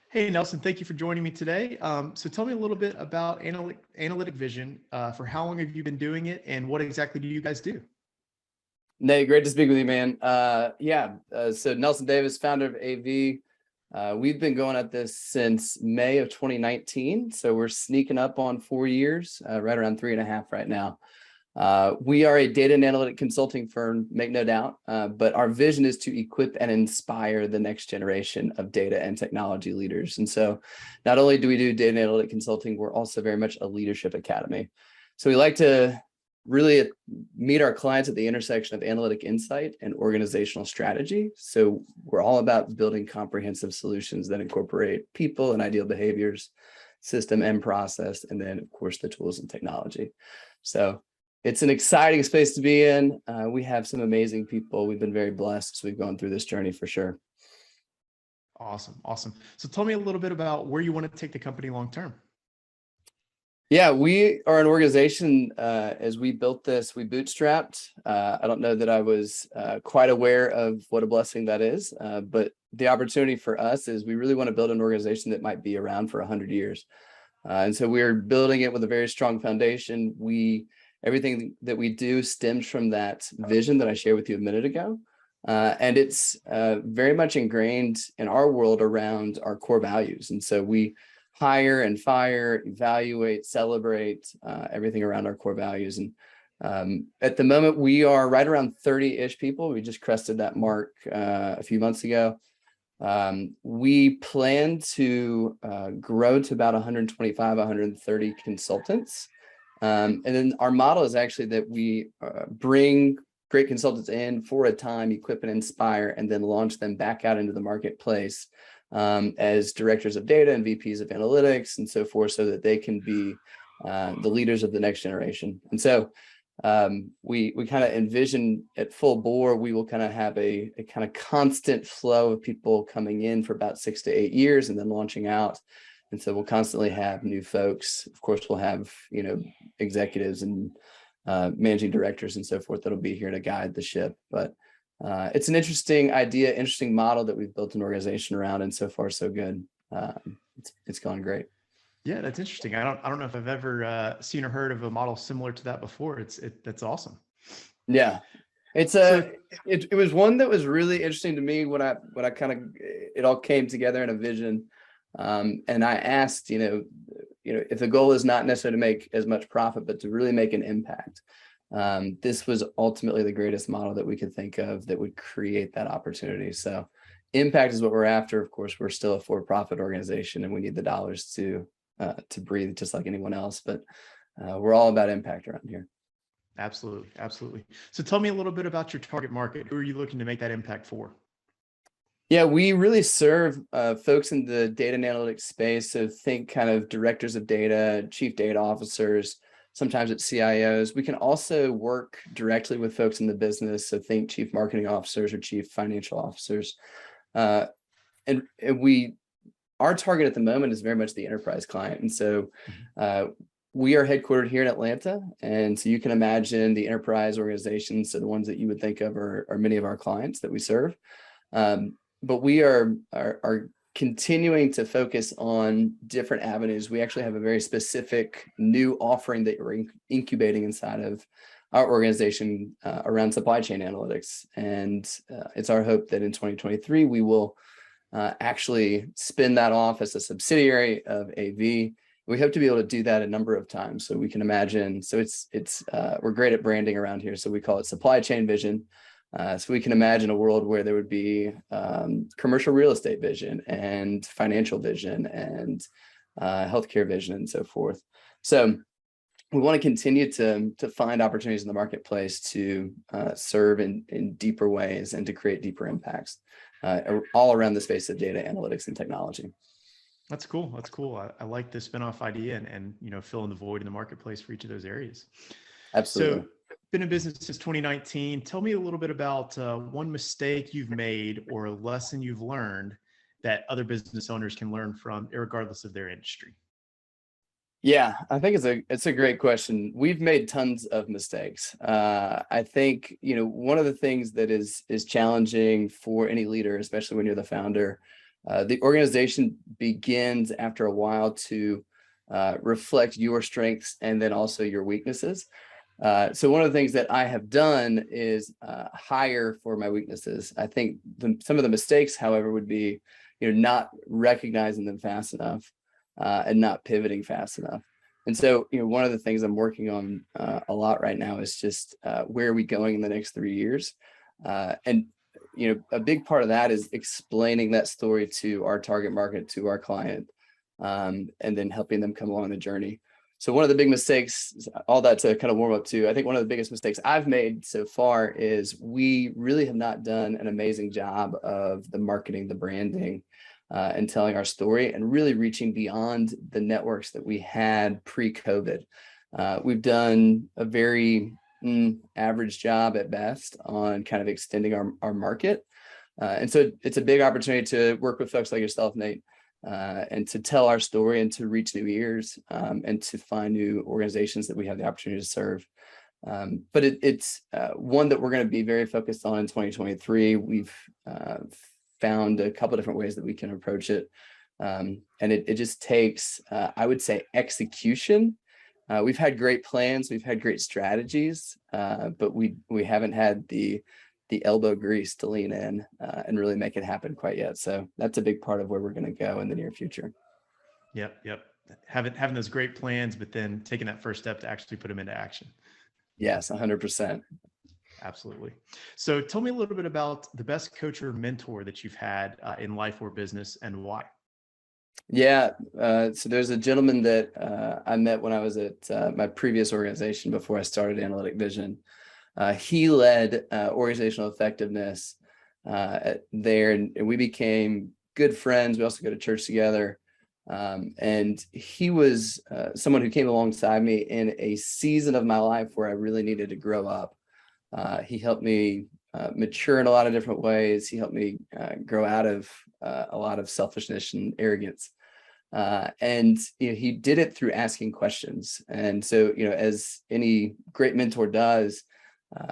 Hey, Nelson, thank you for joining me today. So tell me a little bit about Analytic Vision. For how long have you been doing it, and what exactly do you guys do? Nate, great to speak with you, man. So Nelson Davis, founder of AV. We've been going at this since May of 2019. So we're sneaking up on 4 years, right around 3.5 right now. We are a data and analytic consulting firm, make no doubt, but our vision is to equip and inspire the next generation of data and technology leaders. And so not only do we do data and analytic consulting, we're also very much a leadership academy. So we like to really meet our clients at the intersection of analytic insight and organizational strategy. So we're all about building comprehensive solutions that incorporate people and ideal behaviors, system and process, and then of course the tools and technology. So it's an exciting space to be in. We have some amazing people. We've been very blessed as we've gone through this journey for sure. Awesome, awesome. So tell me a little bit about where you want to take the company long term. Yeah, we are an organization, as we built this, we bootstrapped. I don't know that I was quite aware of what a blessing that is, but the opportunity for us is we really want to build an organization that might be around for 100 years. And so we're building it with a very strong foundation. Everything that we do stems from that vision that I shared with you a minute ago. And it's very much ingrained in our world around our core values. And so we hire and fire, evaluate, celebrate, everything around our core values. And at the moment, we are right around 30-ish people. We just crested that mark a few months ago. We plan to grow to about 125, 130 consultants. And then our model is actually that we bring great consultants in for a time, equip and inspire, and then launch them back out into the marketplace as directors of data and VPs of analytics and so forth, so that they can be the leaders of the next generation. And so we kind of envision at full bore, we will kind of have a kind of constant flow of people coming in for about 6 to 8 years and then launching out. And so we'll constantly have new folks. Of course, we'll have, executives and managing directors and so forth that'll be here to guide the ship. But it's an interesting idea, interesting model that we've built an organization around, and so far so good. It's gone great. Yeah, that's interesting. I don't know if I've ever seen or heard of a model similar to that before. That's awesome. Yeah, it was one that was really interesting to me when I kind of it all came together in a vision. And I asked, if the goal is not necessarily to make as much profit, but to really make an impact. This was ultimately the greatest model that we could think of that would create that opportunity. So impact is what we're after. Of course, we're still a for-profit organization and we need the dollars to breathe just like anyone else, but we're all about impact around here. Absolutely. Absolutely. So tell me a little bit about your target market. Who are you looking to make that impact for? Yeah, we really serve folks in the data and analytics space. So think kind of directors of data, chief data officers, sometimes it's CIOs. We can also work directly with folks in the business. So think chief marketing officers or chief financial officers. And our target at the moment is very much the enterprise client. And so we are headquartered here in Atlanta. And so you can imagine the enterprise organizations, so the ones that you would think of are many of our clients that we serve. But we are continuing to focus on different avenues. We actually have a very specific new offering that we're incubating inside of our organization around supply chain analytics. And it's our hope that in 2023, we will actually spin that off as a subsidiary of AV. We hope to be able to do that a number of times. So we can imagine, so we're great at branding around here. So we call it supply chain vision. So we can imagine a world where there would be commercial real estate vision and financial vision and healthcare vision and so forth. So we want to continue to find opportunities in the marketplace to serve in deeper ways and to create deeper impacts all around the space of data analytics and technology. That's cool. That's cool. I like the spinoff idea and fill in the void in the marketplace for each of those areas. Absolutely. So been in business since 2019. Tell me a little bit about one mistake you've made or a lesson you've learned that other business owners can learn from, regardless of their industry. Yeah, I think it's a great question. We've made tons of mistakes. I think, one of the things that is challenging for any leader, especially when you're the founder, The organization begins after a while to reflect your strengths and then also your weaknesses. So one of the things that I have done is hire for my weaknesses. I think some of the mistakes, however, would be, not recognizing them fast enough and not pivoting fast enough. And so, one of the things I'm working on a lot right now is just where are we going in the next 3 years? And a big part of that is explaining that story to our target market, to our client, and then helping them come along the journey. So one of the big mistakes, all that to kind of warm up to, I think one of the biggest mistakes I've made so far is we really have not done an amazing job of the marketing, the branding, and telling our story and really reaching beyond the networks that we had pre-COVID. We've done a very average job at best on kind of extending our market. And so it's a big opportunity to work with folks like yourself, Nate, and to tell our story and to reach new ears and to find new organizations that we have the opportunity to serve. But it's one that we're going to be very focused on in 2023. We've found a couple of different ways that we can approach it. And it just takes, I would say, execution. We've had great plans, we've had great strategies, but we haven't had the elbow grease to lean in and really make it happen quite yet. So that's a big part of where we're going to go in the near future. Yep. Having those great plans, but then taking that first step to actually put them into action. Yes, 100%. Absolutely. So tell me a little bit about the best coach or mentor that you've had in life or business and why. Yeah. So there's a gentleman that I met when I was at my previous organization before I started Analytic Vizion. He led organizational effectiveness there, and we became good friends. We also go to church together. And he was someone who came alongside me in a season of my life where I really needed to grow up. He helped me mature in a lot of different ways. He helped me grow out of a lot of selfishness and arrogance. And he did it through asking questions. And so, as any great mentor does,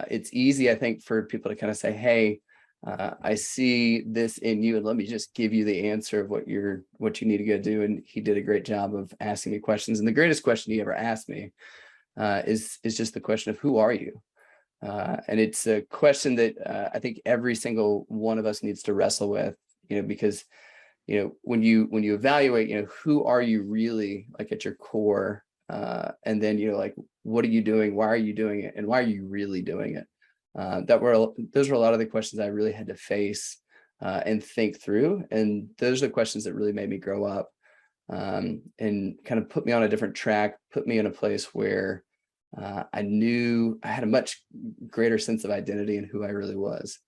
it's easy, I think, for people to kind of say, hey, I see this in you, and let me just give you the answer of what you need to go do. And he did a great job of asking me questions. And the greatest question he ever asked me is just the question of, who are you? And it's a question that I think every single one of us needs to wrestle with, because when you evaluate, who are you really, like, at your core, and then like, what are you doing? Why are you doing it? And why are you really doing it? Those were a lot of the questions I really had to face and think through. And those are the questions that really made me grow up and kind of put me on a different track, put me in a place where I knew I had a much greater sense of identity in who I really was.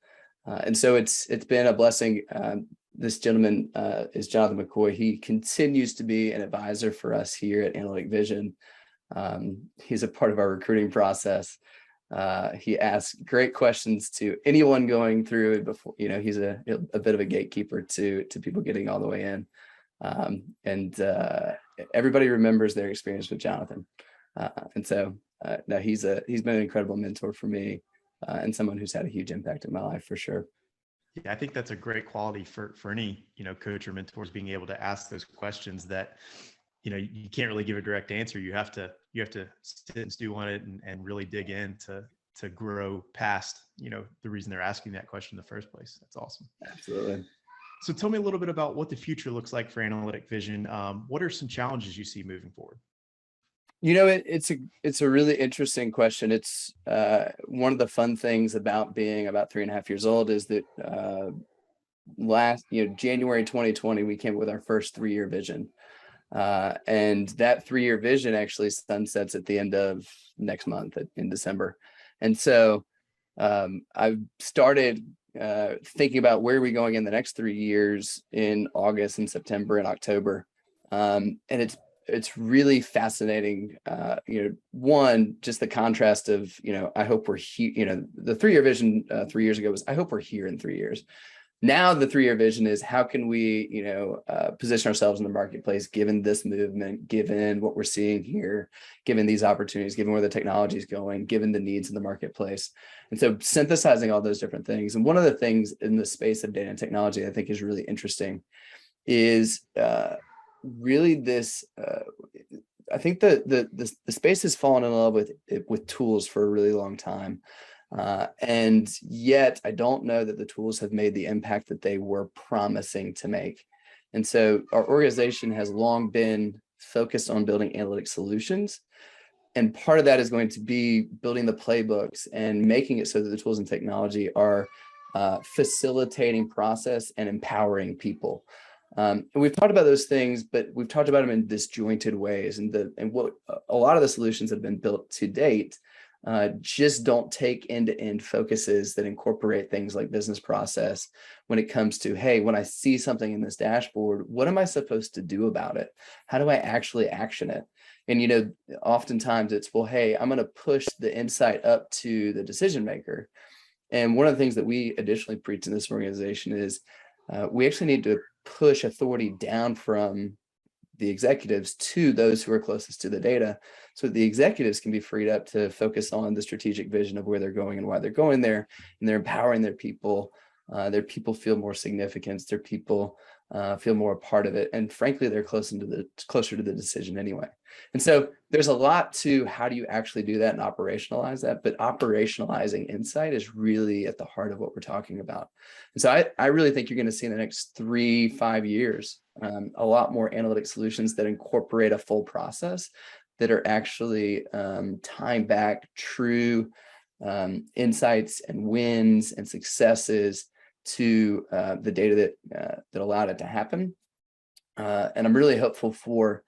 And so it's been a blessing. This gentleman is Jonathan McCoy. He continues to be an advisor for us here at Analytic Vizion. He's a part of our recruiting process. He asks great questions to anyone going through it before, he's a bit of a gatekeeper to people getting all the way in. And everybody remembers their experience with Jonathan. And so no, he's been an incredible mentor for me and someone who's had a huge impact in my life for sure. Yeah, I think that's a great quality for any, coach or mentors, being able to ask those questions that, you can't really give a direct answer. You have to sit and stew on it and really dig in to grow past, the reason they're asking that question in the first place. That's awesome. Absolutely. So tell me a little bit about what the future looks like for Analytic Vizion. What are some challenges you see moving forward? It's a really interesting question. It's one of the fun things about being about 3.5 years old is that January 2020, we came up with our first 3-year vision. And that 3-year vision actually sunsets at the end of next month in December. And so I've started thinking about where are we going in the next 3 years in August and September and October. And it's really fascinating. One, just the contrast of, I hope we're here, the 3-year vision 3 years ago was, I hope we're here in 3 years. Now the 3-year vision is how can we, position ourselves in the marketplace, given this movement, given what we're seeing here, given these opportunities, given where the technology is going, given the needs in the marketplace. And so synthesizing all those different things. And one of the things in the space of data and technology I think is really interesting is really this. I think the space has fallen in love with tools for a really long time. And yet I don't know that the tools have made the impact that they were promising to make. And so our organization has long been focused on building analytic solutions. And part of that is going to be building the playbooks and making it so that the tools and technology are facilitating process and empowering people. And we've talked about those things, but we've talked about them in disjointed ways. And what a lot of the solutions that have been built to date just don't take end-to-end focuses that incorporate things like business process when it comes to, hey, when I see something in this dashboard, what am I supposed to do about it? How do I actually action it? And, oftentimes it's, well, hey, I'm going to push the insight up to the decision maker. And one of the things that we additionally preach in this organization is we actually need to push authority down from the executives to those who are closest to the data, so the executives can be freed up to focus on the strategic vision of where they're going and why they're going there, and they're empowering their people. Their people feel more significance. Their people feel more a part of it, and frankly, they're closer to the decision anyway. And so there's a lot to how do you actually do that and operationalize that, but operationalizing insight is really at the heart of what we're talking about. And so I really think you're going to see in the next 3-5 years a lot more analytic solutions that incorporate a full process that are actually tying back true insights and wins and successes to the data that allowed it to happen. And I'm really hopeful for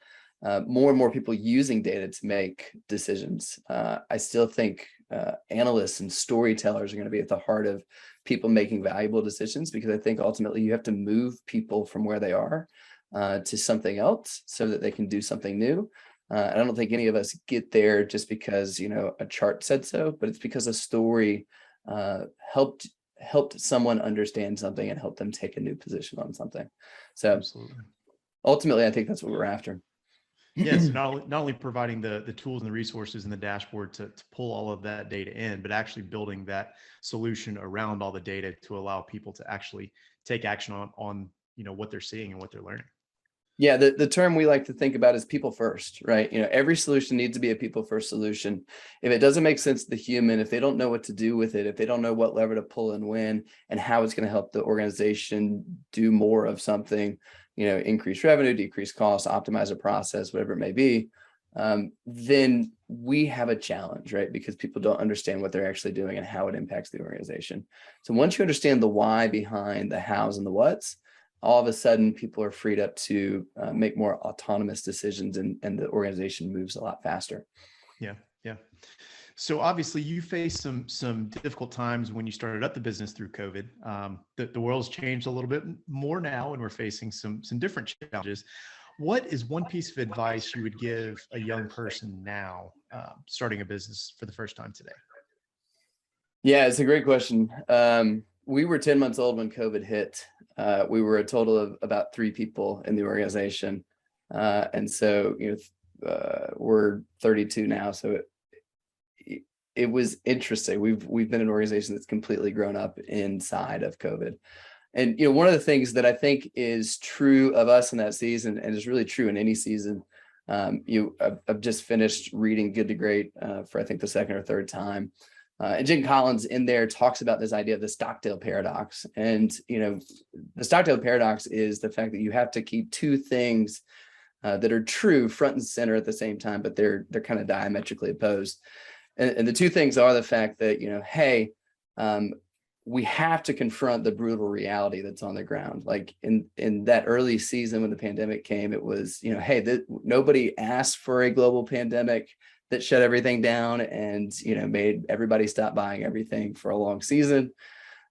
more and more people using data to make decisions. I still think analysts and storytellers are going to be at the heart of people making valuable decisions, because I think ultimately you have to move people from where they are to something else so that they can do something new. I don't think any of us get there just because, a chart said so, but it's because a story helped someone understand something and helped them take a new position on something. So Absolutely. Ultimately, I think that's what we're after. Yes, not only providing the tools and the resources in the dashboard to pull all of that data in, but actually building that solution around all the data to allow people to actually take action on what they're seeing and what they're learning. Yeah, the term we like to think about is people first, right? Every solution needs to be a people first solution. If it doesn't make sense to the human, if they don't know what to do with it, if they don't know what lever to pull and when, and how it's going to help the organization do more of something, increase revenue, decrease costs, optimize a process, whatever it may be, then we have a challenge, right? Because people don't understand what they're actually doing and how it impacts the organization. So once you understand the why behind the hows and the whats, all of a sudden people are freed up to make more autonomous decisions, and the organization moves a lot faster. Yeah. So obviously you faced some difficult times when you started up the business through COVID. The world's changed a little bit more now, and we're facing some different challenges. What is one piece of advice you would give a young person now starting a business for the first time today? Yeah, it's a great question. We were 10 months old when COVID hit. We were a total of about 3 people in the organization. And so, we're 32 now. So it was interesting. We've been an organization that's completely grown up inside of COVID. And, one of the things that I think is true of us in that season, and is really true in any season, I've just finished reading Good to Great for I think the second or third time. And Jim Collins in there talks about this idea of the Stockdale paradox. And, the Stockdale paradox is the fact that you have to keep 2 things that are true front and center at the same time, but they're kind of diametrically opposed. And the 2 things are the fact that, hey, we have to confront the brutal reality that's on the ground. Like in that early season when the pandemic came, it was, hey, nobody asked for a global pandemic that shut everything down and, made everybody stop buying everything for a long season.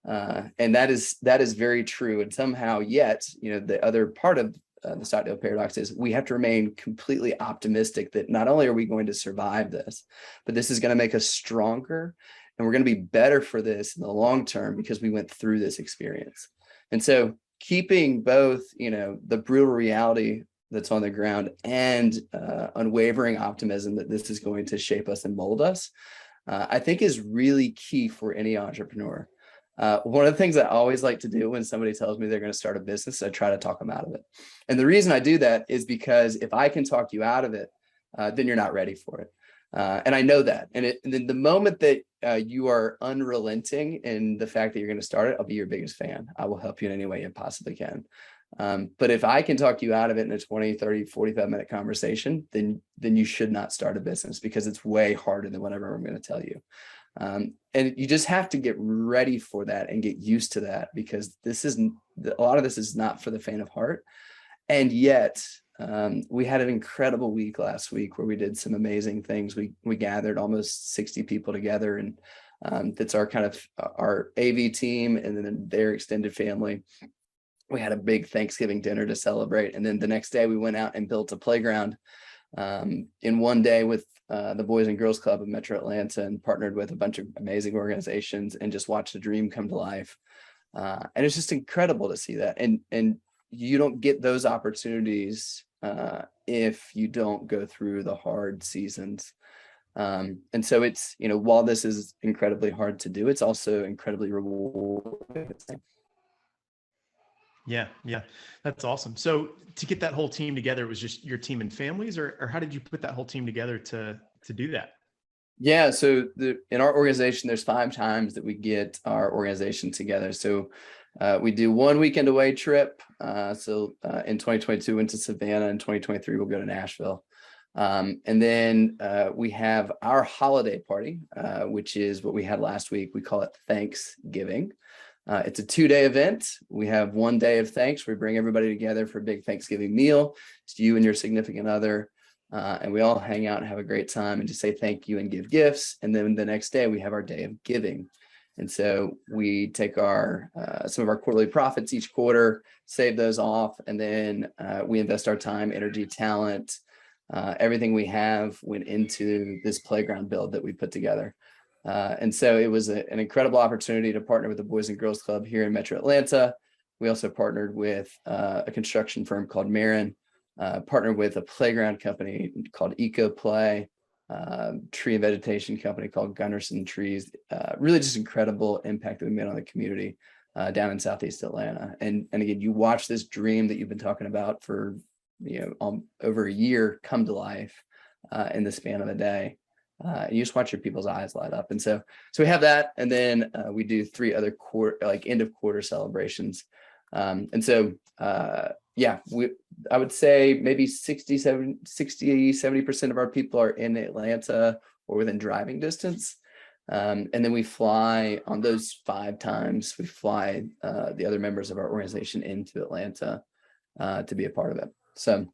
And that is very true. And somehow yet, the other part of the Stockdale paradox is we have to remain completely optimistic that not only are we going to survive this, but this is going to make us stronger, and we're going to be better for this in the long term because we went through this experience. And so keeping both, the brutal reality that's on the ground and unwavering optimism that this is going to shape us and mold us, I think is really key for any entrepreneur. One of the things I always like to do when somebody tells me they're going to start a business, I try to talk them out of it. And the reason I do that is because if I can talk you out of it, then you're not ready for it. And I know that. And then the moment that you are unrelenting in the fact that you're going to start it, I'll be your biggest fan. I will help you in any way you possibly can. But if I can talk you out of it in a 20, 30, 45-minute conversation, then you should not start a business, because it's way harder than whatever I'm going to tell you. And you just have to get ready for that and get used to that, because a lot of this is not for the faint of heart. And yet we had an incredible week last week where we did some amazing things. We gathered almost 60 people together, and that's our kind of our AV team and then their extended family. We had a big Thanksgiving dinner to celebrate. And then the next day we went out and built a playground in one day with the Boys and Girls Club of Metro Atlanta, and partnered with a bunch of amazing organizations and just watched the dream come to life. And it's just incredible to see that. And you don't get those opportunities if you don't go through the hard seasons. And so it's, while this is incredibly hard to do, it's also incredibly rewarding. Yeah. That's awesome. So to get that whole team together, it was just your team and families, or how did you put that whole team together to do that? Yeah. So in our organization, there's 5 times that we get our organization together. So we do one weekend away trip. So in 2022, went to Savannah. In 2023, we'll go to Nashville. And then we have our holiday party, which is what we had last week. We call it Thanksgiving. It's a 2-day event. We have 1 day of thanks. We bring everybody together for a big Thanksgiving meal. It's you and your significant other. And we all hang out and have a great time and just say thank you and give gifts. And then the next day we have our day of giving. And so we take some of our quarterly profits each quarter, save those off, and then we invest our time, energy, talent, everything we have went into this playground build that we put together. And so it was an incredible opportunity to partner with the Boys and Girls Club here in Metro Atlanta. We also partnered with a construction firm called Marin, partnered with a playground company called Eco Play, tree and vegetation company called Gunderson Trees. Really just incredible impact that we made on the community down in Southeast Atlanta. And again, you watch this dream that you've been talking about for over a year come to life in the span of a day. You just watch your people's eyes light up. And so we have that. And then we do 3 other end of quarter celebrations. And so, I would say maybe 70% of our people are in Atlanta or within driving distance. And then we fly on those 5 times, we fly the other members of our organization into Atlanta to be a part of it. So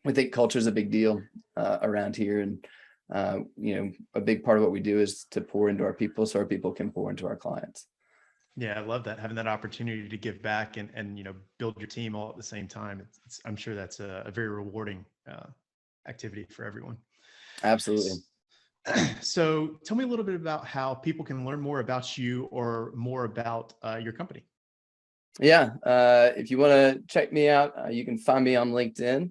we think culture is a big deal around here. And a big part of what we do is to pour into our people so our people can pour into our clients. Yeah, I love that, having that opportunity to give back and build your team all at the same time. I'm sure that's a very rewarding activity for everyone. Absolutely. So tell me a little bit about how people can learn more about you or more about your company. Yeah, if you want to check me out, you can find me on LinkedIn.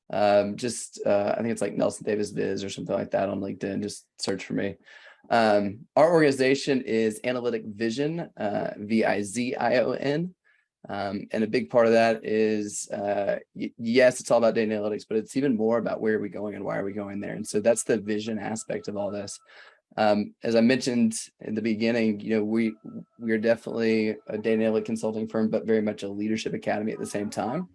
I think it's like Nelson Davis Viz or something like that on LinkedIn. Just search for me. Our organization is Analytic Vizion, Vizion. And a big part of that is, yes, it's all about data analytics, but it's even more about where are we going and why are we going there. And so that's the vision aspect of all this. As I mentioned in the beginning, we are definitely a data analytic consulting firm, but very much a leadership academy at the same time.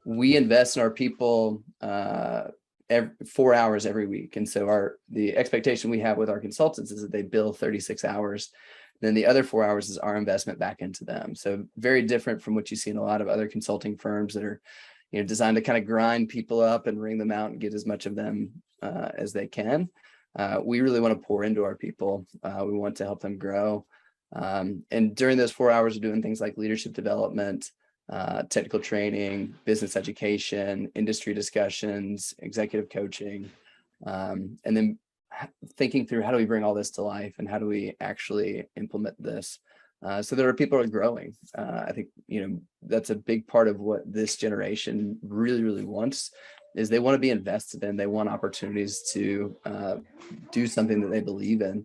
We invest in our people 4 hours every week. And so the expectation we have with our consultants is that they bill 36 hours. Then the other 4 hours is our investment back into them. So very different from what you see in a lot of other consulting firms that are, designed to kind of grind people up and wring them out and get as much of them as they can. We really want to pour into our people. We want to help them grow. And during those 4 hours, we're doing things like leadership development, technical training, business education, industry discussions, executive coaching, and then thinking through how do we bring all this to life and how do we actually implement this. So there are people who are growing. I think, that's a big part of what this generation really, really wants, is they want to be invested in. They want opportunities to do something that they believe in.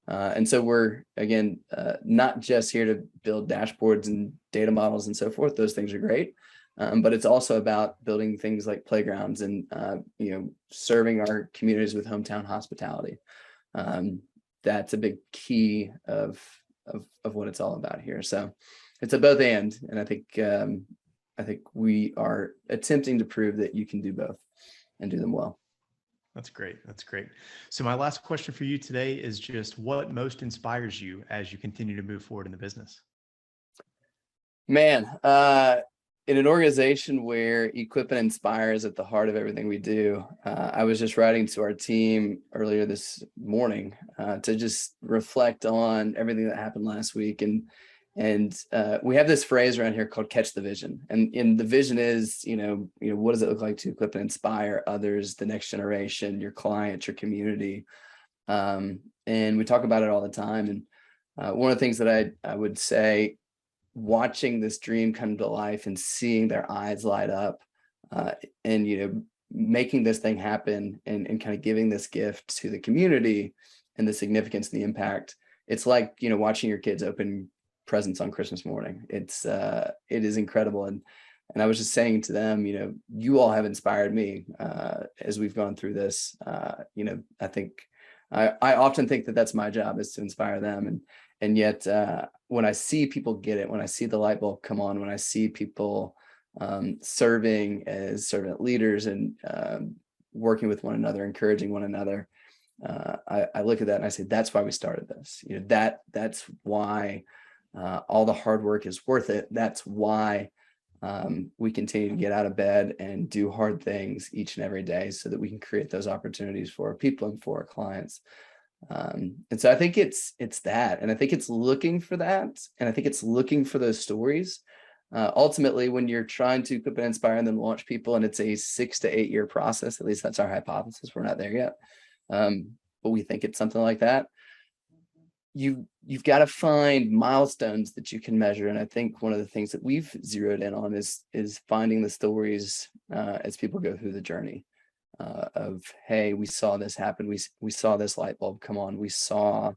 And so we're, again, not just here to build dashboards and data models and so forth. Those things are great. But it's also about building things like playgrounds and, serving our communities with hometown hospitality. That's a big key of what it's all about here. So it's a both and I think we are attempting to prove that you can do both and do them well. That's great. That's great. So my last question for you today is just what most inspires you as you continue to move forward in the business? Man, in an organization where equip and inspire is at the heart of everything we do, I was just writing to our team earlier this morning to just reflect on everything that happened last week. And we have this phrase around here called catch the vision. And the vision is, what does it look like to equip and inspire others, the next generation, your clients, your community? And we talk about it all the time. And one of the things that I would say, watching this dream come to life and seeing their eyes light up and making this thing happen and kind of giving this gift to the community and the significance and the impact, it's like watching your kids open presents on Christmas morning. It is incredible. And I was just saying to them, you all have inspired me as we've gone through this. I think I often think that that's my job, is to inspire them. And yet when I see people get it, when I see the light bulb come on, when I see people serving as servant leaders and working with one another, encouraging one another, I look at that and I say, that's why we started this. That's why all the hard work is worth it. That's why we continue to get out of bed and do hard things each and every day, so that we can create those opportunities for our people and for our clients. And so I think it's that, and I think it's looking for that, and I think it's looking for those stories. Ultimately, when you're trying to equip and inspire and then launch people, and it's a 6 to 8 year process, at least that's our hypothesis. We're not there yet, but we think it's something like that. You've got to find milestones that you can measure, and I think one of the things that we've zeroed in on is finding the stories as people go through the journey. Of, hey, we saw this happen. We saw this light bulb come on. We saw,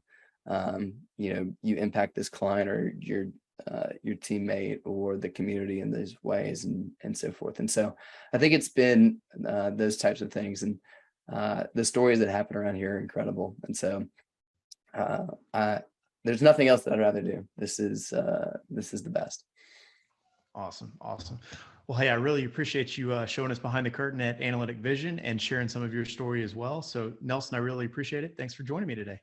you impact this client or your teammate or the community in those ways, and so forth. And so I think it's been those types of things, and the stories that happen around here are incredible. And so there's nothing else that I'd rather do. This is the best. Awesome. Well, hey, I really appreciate you showing us behind the curtain at Analytic Vizion and sharing some of your story as well. So Nelson, I really appreciate it. Thanks for joining me today.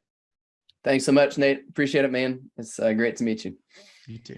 Thanks so much, Nate. Appreciate it, man. It's great to meet you. You too.